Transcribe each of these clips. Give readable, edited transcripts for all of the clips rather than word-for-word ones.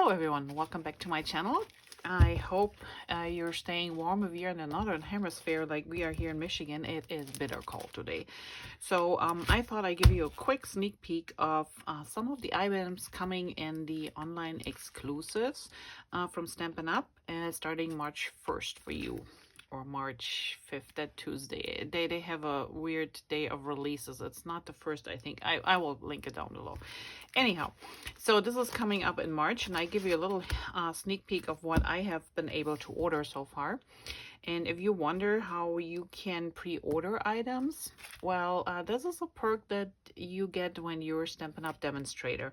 Hello everyone, welcome back to my channel. I hope you're staying warm. If you're in the northern hemisphere like we are here in Michigan, it is bitter cold today. So I thought I'd give you a quick sneak peek of some of the items coming in the online exclusives from Stampin' Up! Starting March 1st for you, or March 5th, that Tuesday. They have a weird day of releases. It's not the first, I think. I will link it down below. Anyhow, so this is coming up in March, and I give you a little sneak peek of what I have been able to order so far. And if you wonder how you can pre-order items, well, this is a perk that you get when you're Stampin' Up! Demonstrator.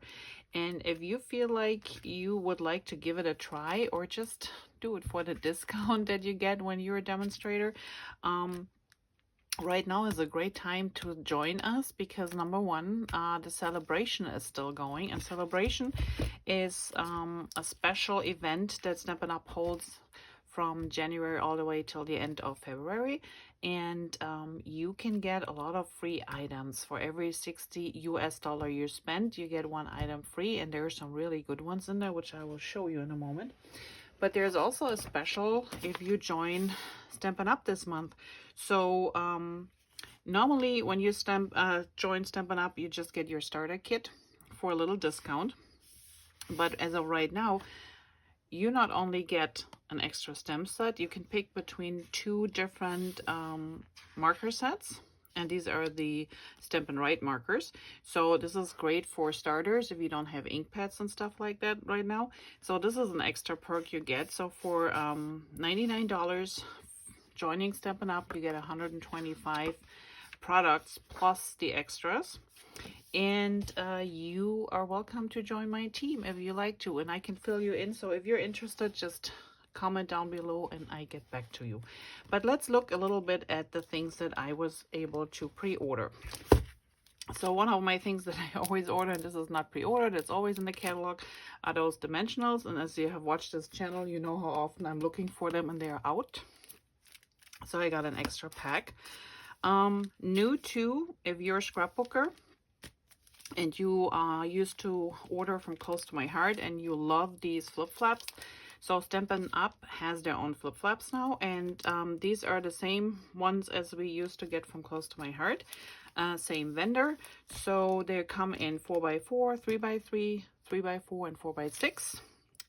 And if you feel like you would like to give it a try, or just do it for the discount that you get when you're a demonstrator, right now is a great time to join us, because number one, the Sale-a-Bration is still going, and Sale-a-Bration is a special event that Stampin' Up! Holds from January all the way till the end of February, and you can get a lot of free items. For every $60 US you spend, you get one item free, and there are some really good ones in there, which I will show you in a moment. But there's also a special if you join Stampin' Up! This month. So normally when you join Stampin' Up!, you just get your starter kit for a little discount. But as of right now, you not only get an extra stamp set, you can pick between two different marker sets. And these are the Stampin' Write markers. So this is great for starters if you don't have ink pads and stuff like that right now. So this is an extra perk you get. So for $99 joining Stampin' Up!, you get 125 products plus the extras. And you are welcome to join my team if you like to, and I can fill you in. So if you're interested, just comment down below and I get back to you. But let's look a little bit at the things that I was able to pre-order. So one of my things that I always order, and this is not pre-ordered, it's always in the catalog, are those dimensionals. And as you have watched this channel, you know how often I'm looking for them and they are out. So I got an extra pack. New too, if you're a scrapbooker and you used to order from Close to My Heart and you love these flip-flops, so Stampin' Up! Has their own flip-flops now, and these are the same ones as we used to get from Close to My Heart, same vendor. So they come in 4x4, 3x3, 3x4, and 4x6.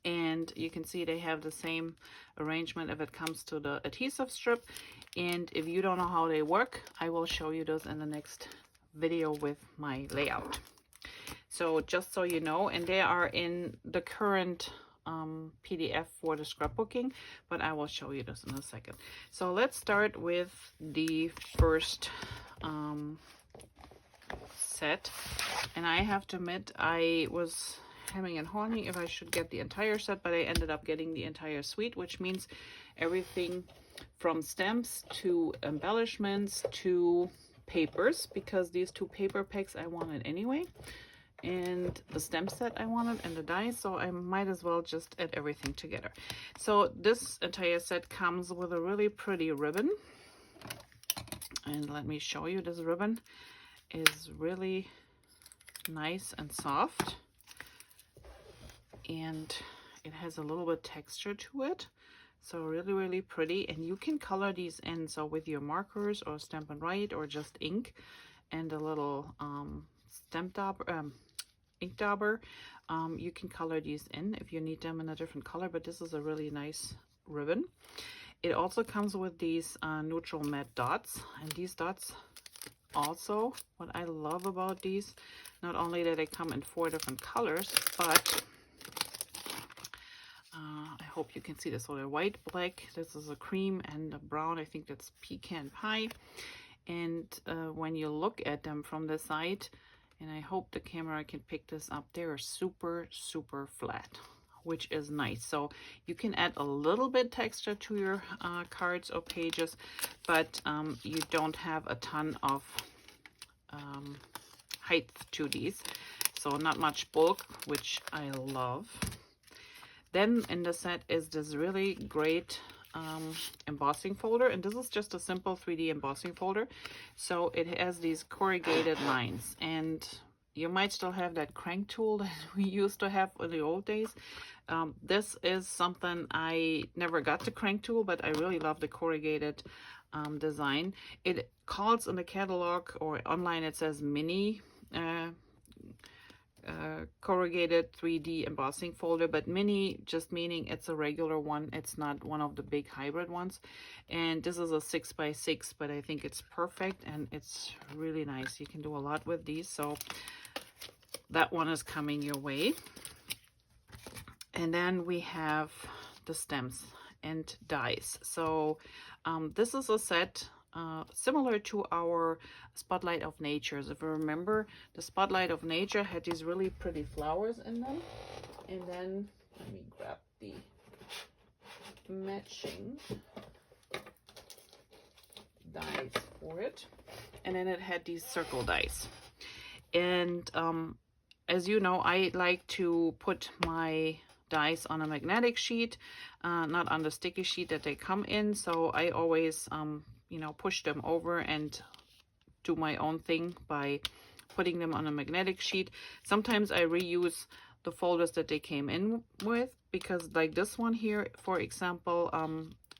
And you can see they have the same arrangement if it comes to the adhesive strip. And if you don't know how they work, I will show you those in the next video with my layout. So just so you know, and they are in the current PDF for the scrapbooking, but I will show you this in a second. So let's start with the first set. And I have to admit, I was hemming and hawing if I should get the entire set, but I ended up getting the entire suite, which means everything from stamps to embellishments to papers, because these two paper packs I wanted anyway, and the stamp set I wanted, and the dies, so I might as well just add everything together. So this entire set comes with a really pretty ribbon, and let me show you. This ribbon is really nice and soft, and it has a little bit texture to it, so really pretty. And you can color these in, so with your markers or Stampin' Write or just ink and a little ink dauber, you can color these in if you need them in a different color. But this is a really nice ribbon. It also comes with these neutral matte dots, and these dots also, what I love about these, not only that they come in 4 different colors, but I hope you can see this. So they're white, black, this is a cream, and a brown, I think that's pecan pie. And when you look at them from the side, and I hope the camera can pick this up, they're super flat, which is nice. So you can add a little bit texture to your cards or pages, but you don't have a ton of height to these, so not much bulk, which I love. Then in the set is this really great embossing folder, and this is just a simple 3D embossing folder. So it has these corrugated lines, and you might still have that crank tool that we used to have in the old days. This is something I never got the crank tool, but I really love the corrugated design. It calls in the catalog or online, it says mini corrugated 3D embossing folder, but mini just meaning it's a regular one. It's not one of the big hybrid ones. And this is a 6x6, but I think it's perfect and it's really nice. You can do a lot with these, so that one is coming your way. And then we have the stems and dies. So this is a set similar to our Spotlight of Nature. If you remember, the Spotlight of Nature had these really pretty flowers in them. And then, let me grab the matching dies for it. And then it had these circle dies. And as you know, I like to put my dies on a magnetic sheet, not on the sticky sheet that they come in. So I always you know, push them over and do my own thing by putting them on a magnetic sheet. Sometimes I reuse the folders that they came in with, because like this one here, for example,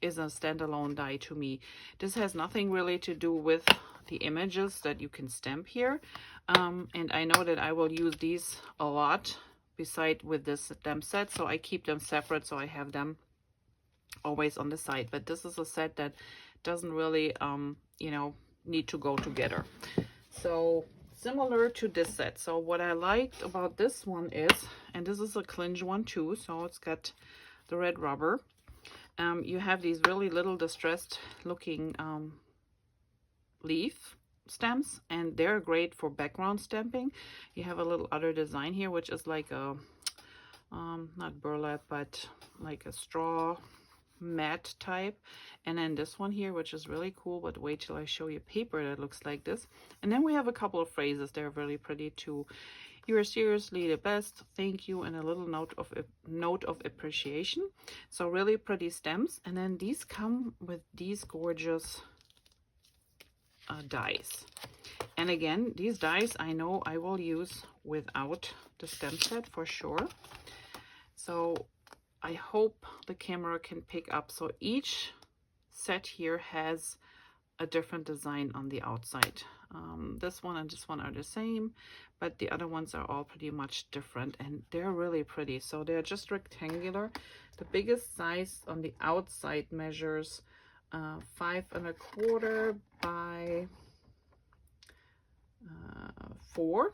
is a standalone die to me. This has nothing really to do with the images that you can stamp here. And I know that I will use these a lot beside with this stamp set, so I keep them separate, so I have them always on the side. But this is a set that doesn't really you know, need to go together. So similar to this set. So what I liked about this one is, and this is a clinch one too, so it's got the red rubber. You have these really little distressed looking leaf stamps, and they're great for background stamping. You have a little other design here, which is like a not burlap, but like a straw matte type. And then this one here, which is really cool, but wait till I show you paper that looks like this. And then we have a couple of phrases. They're really pretty too. You are seriously the best, thank you, and a little note of appreciation. So really pretty stems. And then these come with these gorgeous dies. And again, these dies I know I will use without the stamp set for sure. So I hope the camera can pick up. So each set here has a different design on the outside. This one and this one are the same, but the other ones are all pretty much different, and they're really pretty. So they're just rectangular. The biggest size on the outside measures 5 1/4 by 4.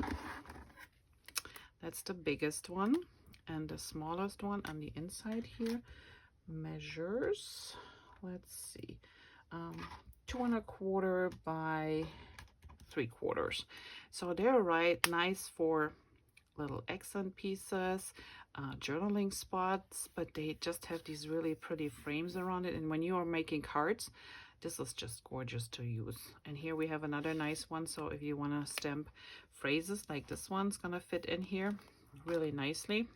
That's the biggest one. And the smallest one on the inside here measures, let's see, 2 1/4 by 3/4. So they're right nice for little accent pieces, journaling spots, but they just have these really pretty frames around it. And when you are making cards, this is just gorgeous to use. And here we have another nice one. So if you want to stamp phrases, like this one's gonna fit in here really nicely.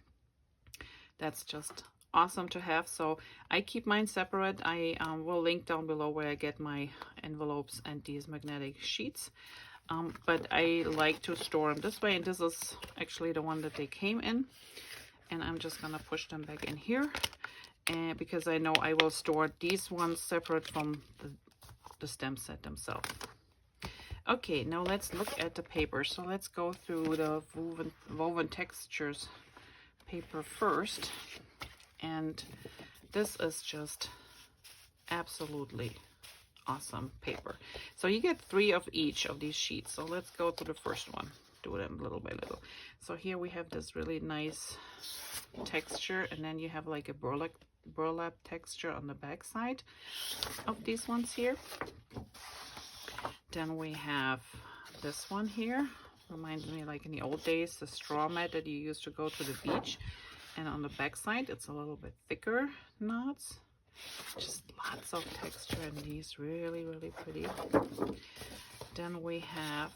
That's just awesome to have. So I keep mine separate. I will link down below where I get my envelopes and these magnetic sheets. But I like to store them this way, and this is actually the one that they came in. And I'm just gonna push them back in here, and because I know I will store these ones separate from the stamp set themselves. Okay, now let's look at the paper. So let's go through the woven textures paper first, and this is just absolutely awesome paper. So you get 3 of each of these sheets. So let's go to the first one, do them little by little. So here we have this really nice texture, and then you have like a burlap texture on the back side of these ones here. Then we have this one here. Reminds me like in the old days, the straw mat that you used to go to the beach. And on the back side, it's a little bit thicker knots. Just lots of texture in these, really, really pretty. Then we have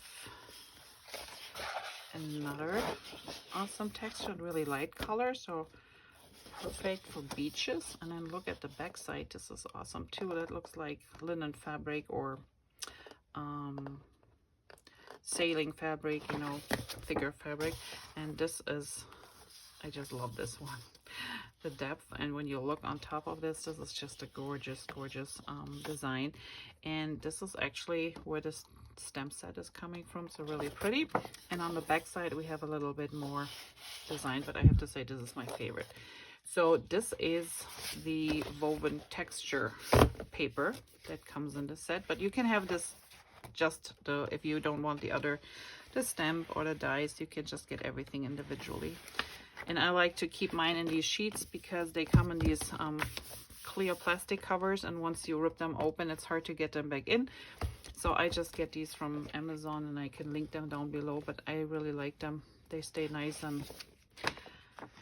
another awesome texture, really light color, so perfect for beaches. And then look at the back side. This is awesome too. That looks like linen fabric or sailing fabric, you know, thicker fabric. And this is, I just love this one. The depth, and when you look on top of this, this is just a gorgeous design. And this is actually where this stamp set is coming from, so really pretty. And on the back side we have a little bit more design, but I have to say this is my favorite. So this is the woven texture paper that comes in the set, but you can have this just the, if you don't want the stamp or the dies, you can just get everything individually. And I like to keep mine in these sheets because they come in these clear plastic covers, and once you rip them open, it's hard to get them back in. So I just get these from Amazon, and I can link them down below, but I really like them. They stay nice and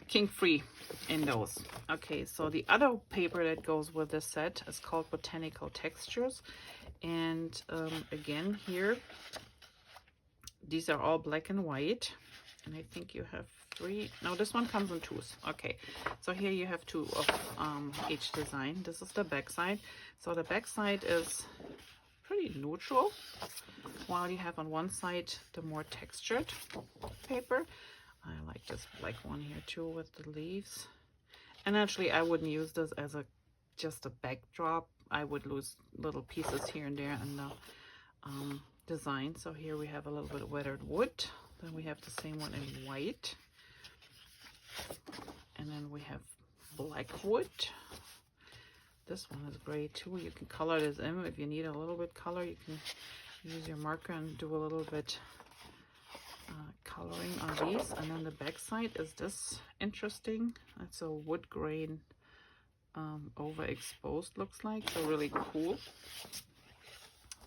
kink-free in those. Okay, so the other paper that goes with this set is called Botanical Textures. And again, here, these are all black and white. And I think you have 3, no, this one comes in 2s. Okay, so here you have 2 of each design. This is the back side. So the back side is pretty neutral, while you have on one side the more textured paper. I like this black one here too with the leaves. And actually I wouldn't use this as just a backdrop. I would lose little pieces here and there in the design. So here we have a little bit of weathered wood. Then we have the same one in white. And then we have black wood. This one is great too. You can color this in. If you need a little bit color, you can use your marker and do a little bit coloring on these. And then the back side is this interesting. It's a wood grain overexposed, looks like. So really cool.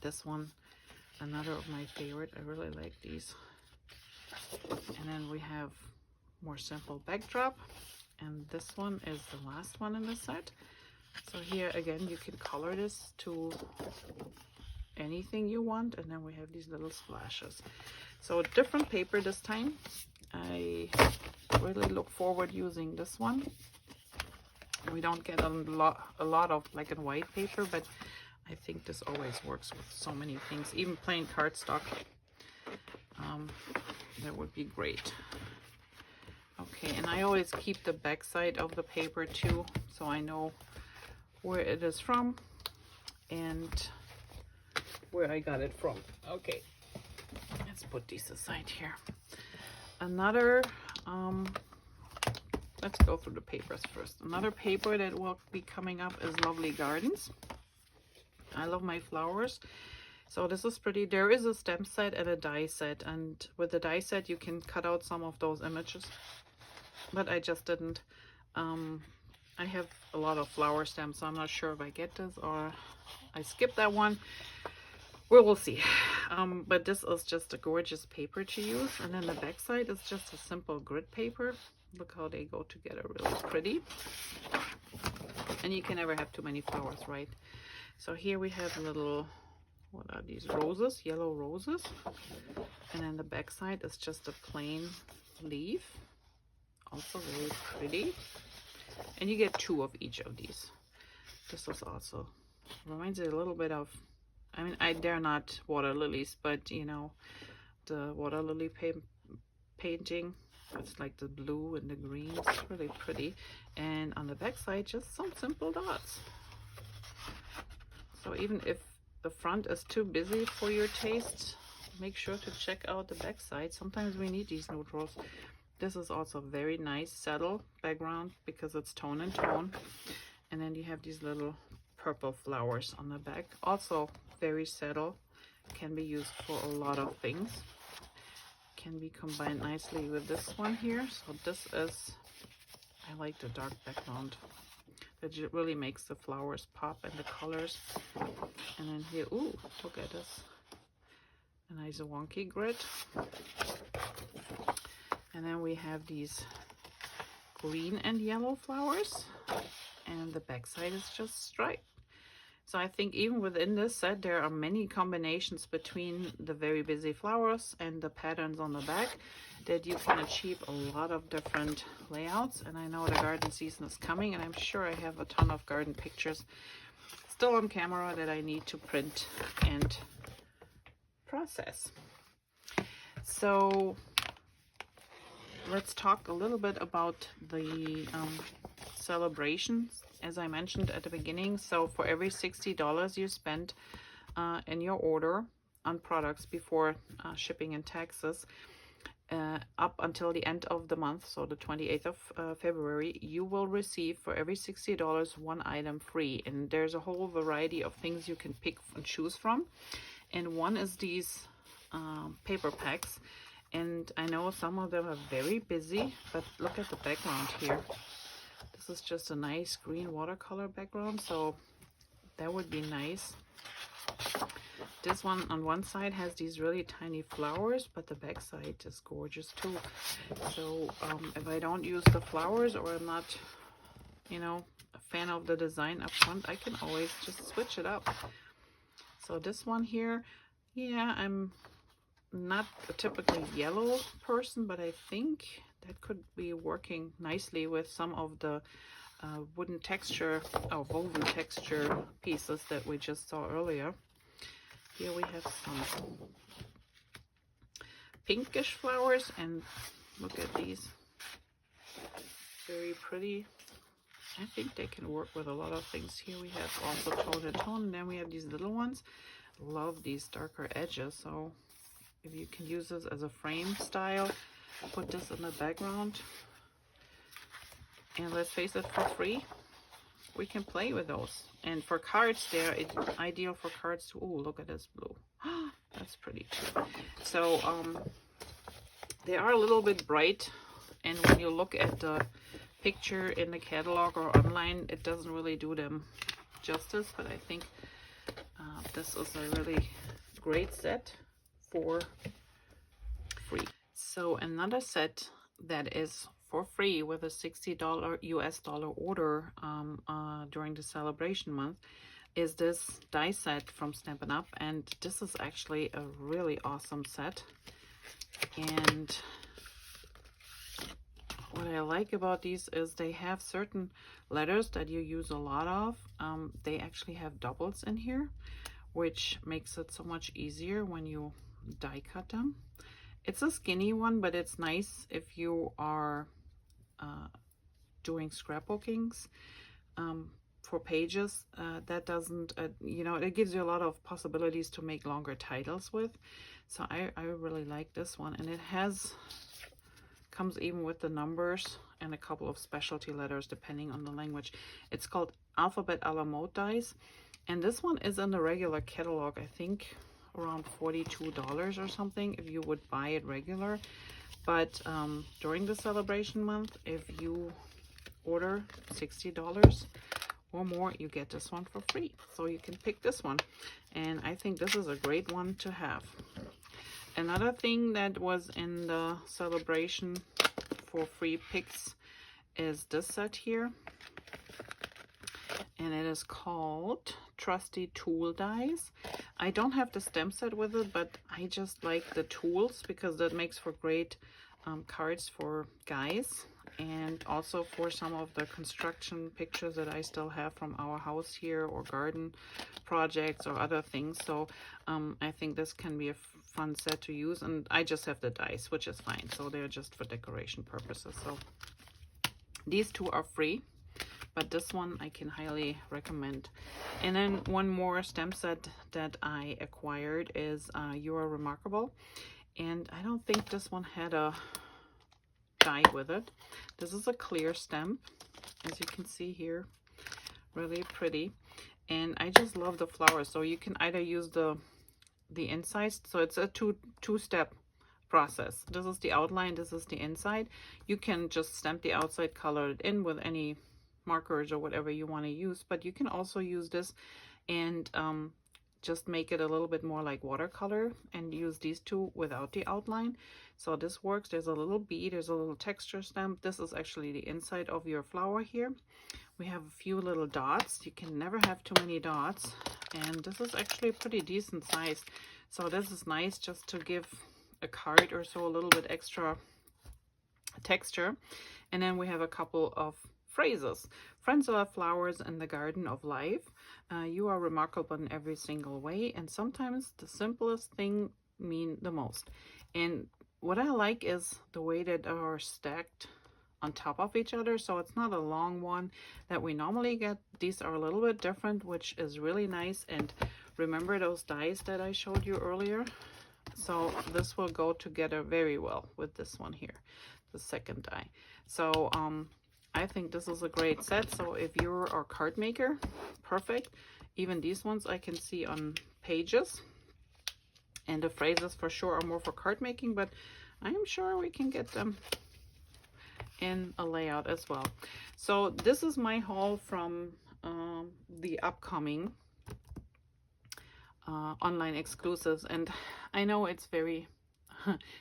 This one, another of my favorite. I really like these. And then we have more simple backdrop, and this one is the last one in the set. So here again you can color this to anything you want, and then we have these little splashes. So different paper this time. I really look forward using this one. We don't get a lot of black and white paper, but I think this always works with so many things, even plain cardstock. That would be great. Okay, and I always keep the back side of the paper too, so I know where it is from and where I got it from. Okay, let's put these aside here. Another, let's go through the papers first. Another paper that will be coming up is Lovely Gardens. I love my flowers. So this is pretty. There is a stamp set and a die set, and with the die set you can cut out some of those images, but I just didn't. I have a lot of flower stamps, so I'm not sure if I get this or I skipped that one. We will see. But this is just a gorgeous paper to use, and then the back side is just a simple grid paper. Look how they go together, really pretty. And you can never have too many flowers, right? So here we have a little, what are these, roses, yellow roses, and then the back side is just a plain leaf, also very pretty, and you get 2 of each of these. This is also reminds me a little bit of, I mean, they're not water lilies, but you know, the water lily painting, it's like the blue and the green. It's really pretty. And on the back side, just some simple dots. So even if the front is too busy for your taste, make sure to check out the back side. Sometimes we need these neutrals. This is also very nice saddle background because it's tone and tone. And then you have these little purple flowers on the back. Also very subtle. Can be used for a lot of things. Can be combined nicely with this one here. So this is, I like the dark background. That really makes the flowers pop and the colors. And then here, ooh, look at this. A nice wonky grid. And then we have these green and yellow flowers. And the back side is just striped. So I think even within this set, there are many combinations between the very busy flowers and the patterns on the back that you can achieve a lot of different layouts. And I know the garden season is coming, and I'm sure I have a ton of garden pictures still on camera that I need to print and process. So let's talk a little bit about the celebrations, as I mentioned at the beginning. So for every $60 you spend in your order on products before shipping and taxes, up until the end of the month, so the 28th of February, you will receive for every $60 one item free. And there's a whole variety of things you can pick and choose from. And one is these paper packs. And I know some of them are very busy, but look at the background here. This is just a nice green watercolor background, so that would be nice. This one on one side has these really tiny flowers, but the back side is gorgeous too. So if I don't use the flowers, or I'm not, you know, a fan of the design up front, I can always just switch it up. So this one here, yeah, I'm not a typically yellow person, but I think that could be working nicely with some of the wooden texture or woven texture pieces that we just saw earlier. Here we have some pinkish flowers, and look at these, very pretty. I think they can work with a lot of things. Here we have also tone and tone, and then we have these little ones. Love these darker edges, so if you can use this as a frame style, put this in the background, and let's face it, for free we can play with those. And for cards, they're ideal for cards too. Oh, look at this blue. That's pretty too. So they are a little bit bright, and when you look at the picture in the catalog or online, it doesn't really do them justice, but I think this is a really great set for free. So another set that is for free with a $60 US dollar order during the celebration month is this die set from Stampin' Up, and this is actually a really awesome set. And what I like about these is they have certain letters that you use a lot of. They actually have doubles in here, which makes it so much easier when you die cut them. It's a skinny one, but it's nice if you are doing scrapbookings for pages. That doesn't, you know, it gives you a lot of possibilities to make longer titles with. So I really like this one, and it comes even with the numbers and a couple of specialty letters depending on the language. It's called Alphabet a la Mode dies, and this one is in the regular catalog, I think around $42 or something if you would buy it regular. But during the celebration month, if you order $60 or more, you get this one for free. So you can pick this one, and I think this is a great one to have. Another thing that was in the celebration for free picks is this set here, and it is called Trusty Tool Dies. I don't have the stamp set with it, but I just like the tools because that makes for great cards for guys, and also for some of the construction pictures that I still have from our house here, or garden projects or other things. So I think this can be a fun set to use, and I just have the dice, which is fine. So they're just for decoration purposes. So these two are free, but this one I can highly recommend. And then one more stamp set that I acquired is You Are Remarkable, and I don't think this one had a die with it. This is a clear stamp, as you can see here, really pretty, and I just love the flowers. So you can either use the inside, so it's a two-step process. This is the outline, this is the inside. You can just stamp the outside, color it in with any markers or whatever you want to use, but you can also use this and just make it a little bit more like watercolor and use these two without the outline. So this works. There's a little bead, there's a little texture stamp. This is actually the inside of your flower here. We have a few little dots. You can never have too many dots, and this is actually pretty decent size. So this is nice just to give a card or so a little bit extra texture. And then we have a couple of phrases. Friends are flowers in the garden of life. You are remarkable in every single way, and sometimes the simplest thing mean the most. And what I like is the way that they are stacked on top of each other, so it's not a long one that we normally get. These are a little bit different, which is really nice. And remember those dies that I showed you earlier? So this will go together very well with this one here, the second die. So I think this is a great set. So if you're a card maker, perfect. Even these ones I can see on pages, and the phrases for sure are more for card making, but I am sure we can get them in a layout as well. So this is my haul from the upcoming online exclusives, and I know it's very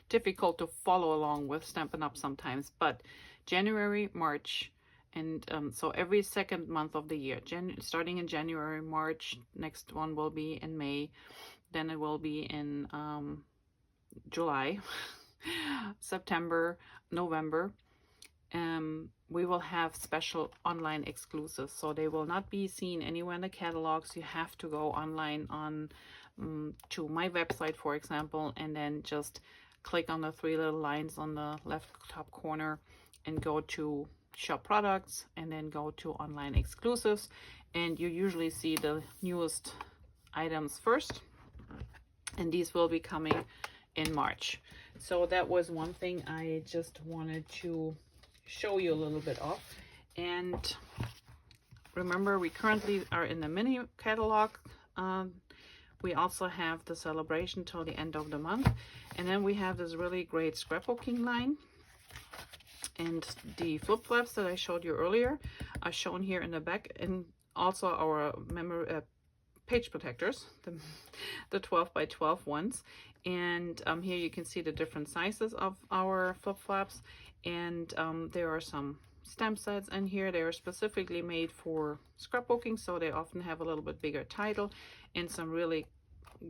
difficult to follow along with Stampin' Up sometimes, but January, March, and so every second month of the year, starting in January, March, next one will be in May, then it will be in July, September, November. We will have special online exclusives, so they will not be seen anywhere in the catalogs. You have to go online on to my website, for example, and then just click on the three little lines on the left top corner and go to shop products, and then go to online exclusives, and you usually see the newest items first, and these will be coming in March. So that was one thing I just wanted to show you a little bit of. And remember, we currently are in the mini catalog. We also have the Sale-a-Bration till the end of the month, and then we have this really great scrapbooking line, and the flip flaps that I showed you earlier are shown here in the back, and also our memory page protectors, the 12 by 12 ones. And here you can see the different sizes of our flip flaps, and there are some stamp sets in here. They are specifically made for scrapbooking, so they often have a little bit bigger title, and some really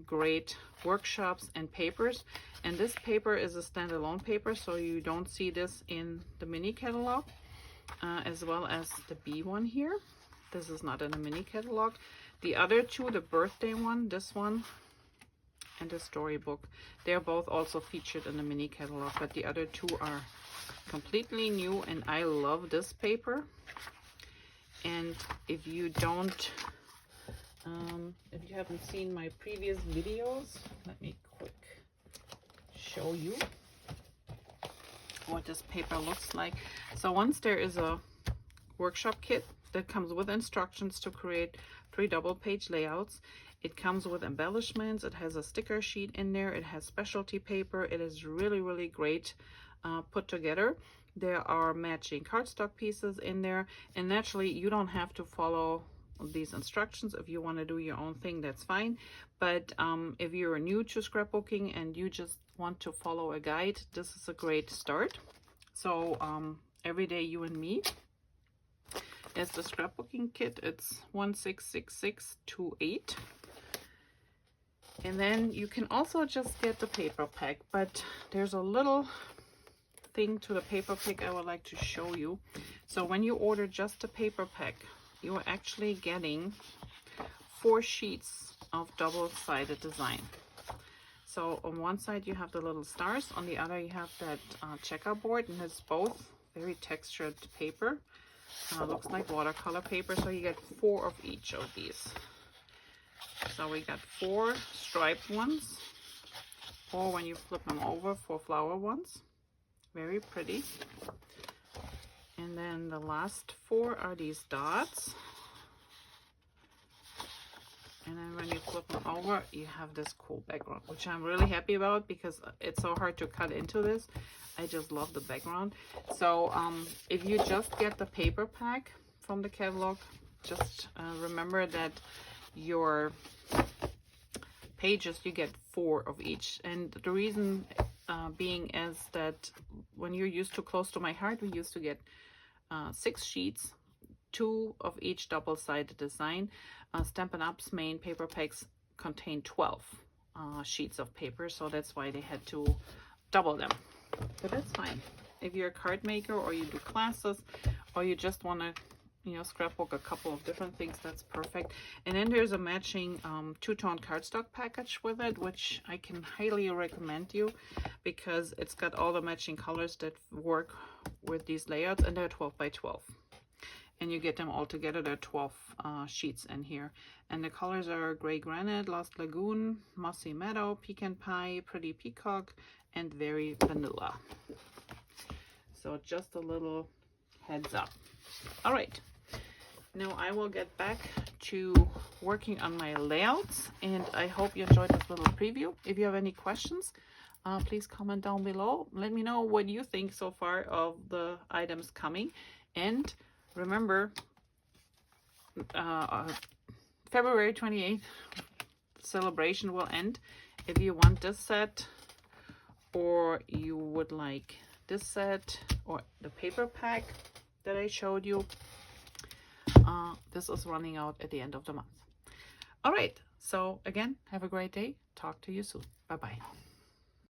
great workshops and papers. And this paper is a standalone paper, so you don't see this in the mini catalog, as well as the B one here. This is not in the mini catalog. The other two, the birthday one, this one, and the storybook, they're both also featured in the mini catalog, but the other two are completely new, and I love this paper. And if you don't if you haven't seen my previous videos, let me quick show you what this paper looks like. So once there is a workshop kit that comes with instructions to create 3 double page layouts. It comes with embellishments. It has a sticker sheet in there. It has specialty paper. It is really, really great put together. There are matching cardstock pieces in there, and naturally you don't have to follow these instructions. If you want to do your own thing, that's fine. But if you're new to scrapbooking and you just want to follow a guide, this is a great start. So Everyday You and Me is the scrapbooking kit. It's 166628. And then you can also just get the paper pack, but there's a little thing to the paper pack I would like to show you. So when you order just the paper pack, you are actually getting 4 sheets of double-sided design. So on one side you have the little stars, on the other you have that checkerboard, and it's both very textured paper. Looks like watercolor paper, so you get 4 of each of these. So we got 4 striped ones, or when you flip them over, 4 flower ones. Very pretty. And then the last 4 are these dots. And then when you flip them over, you have this cool background, which I'm really happy about because it's so hard to cut into this. I just love the background. So if you just get the paper pack from the catalog, just remember that your pages, you get 4 of each. And the reason being is that when you're used to Close to My Heart, we used to get 6 sheets, 2 of each double-sided design. Stampin' Up's main paper packs contain 12 sheets of paper, so that's why they had to double them. But that's fine. If you're a card maker, or you do classes, or you just want to, you know, scrapbook a couple of different things, that's perfect. And then there's a matching two-tone cardstock package with it, which I can highly recommend you, because it's got all the matching colors that work with these layouts, and they're 12 by 12. And you get them all together. There are 12 sheets in here. And the colors are Gray Granite, Lost Lagoon, Mossy Meadow, Pecan Pie, Pretty Peacock, and Very Vanilla. So just a little heads up. All right. Now I will get back to working on my layouts, and I hope you enjoyed this little preview. If you have any questions, please comment down below. Let me know what you think so far of the items coming. And remember, February 28th, celebration will end. If you want this set, or you would like this set, or the paper pack that I showed you, this is running out at the end of the month. All right, so again, have a great day. Talk to you soon. Bye-bye.